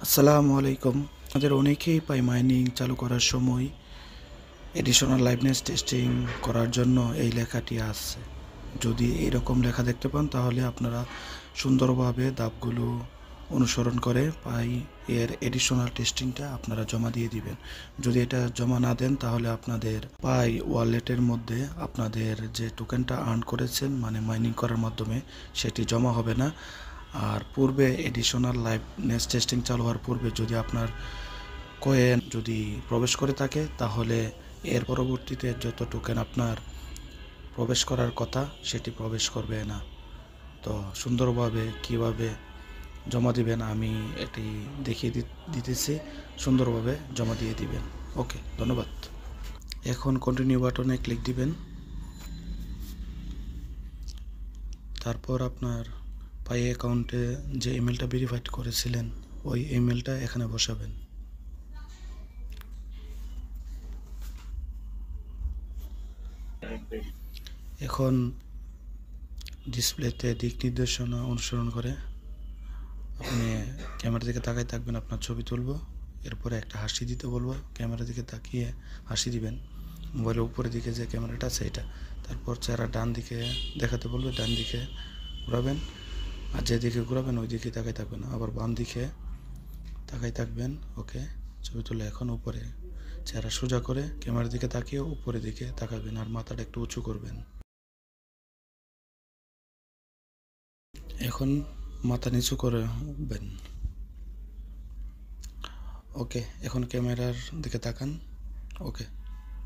আসসালামু আলাইকুম। আমাদের অনেকেই পাই মাইনিং চালু করার সময় এডিশনাল লাইভনেস টেস্টিং করার জন্য এই লেখাটি আসছে। যদি এরকম লেখা দেখতে পান তাহলে আপনারা সুন্দরভাবে ধাপগুলো অনুসরণ করে পাই এর এডিশনাল টেস্টিংটা আপনারা জমা দিয়ে দিবেন। যদি এটা জমা না দেন তাহলে আপনাদের পাই ওয়ালেটের মধ্যে আপনাদের যে টোকেনটা আর্ন করেছেন মানে মাইনিং করার মাধ্যমে সেটি জমা হবে না। আর পূর্বে এডিশনাল লাইভনেস টেস্টিং চালু হওয়ার পূর্বে যদি আপনার কয়েন যদি প্রবেশ করে থাকে তাহলে এর পরবর্তীতে যত টোকেন আপনার প্রবেশ করার কথা সেটি প্রবেশ করবে না। তো সুন্দরভাবে কিভাবে জমা দিবেন আমি এটি দেখিয়ে দিতেছি। সুন্দরভাবে জমা দিয়ে দিবেন। ওকে, ধন্যবাদ। এখন কন্টিনিউ বাটনে ক্লিক দিবেন। তারপর আপনার পাই অ্যাকাউন্টে যে ইমেলটা ভেরিফাইড করেছিলেন ওই ইমেলটা এখানে বসাবেন। এখন ডিসপ্লেতে দিক নির্দেশনা অনুসরণ করে আপনি ক্যামেরা দিকে তাকাই থাকবেন, আপনার ছবি তুলব, এরপরে একটা হাসি দিতে বলবো, ক্যামেরা দিকে তাকিয়ে হাসি দিবেন। মোবাইলের উপরের দিকে যে ক্যামেরাটা আছে এটা, তারপর চেহারা ডান দিকে দেখাতে বলবে, ডান দিকে ঘোরাবেন, আর যেদিকে ঘোরাবেন ওই দিকে তাকাই থাকবেন, আবার বাম দিকে তাকাই থাকবেন। ওকে, ছবি তুলে এখন উপরে চেহারা সোজা করে ক্যামেরার দিকে তাকিয়ে উপরের দিকে তাকাবেন আর মাথাটা একটু উঁচু করবেন। এখন মাথা নিচু করে উঠবেন। ওকে, এখন ক্যামেরার দিকে তাকান। ওকে।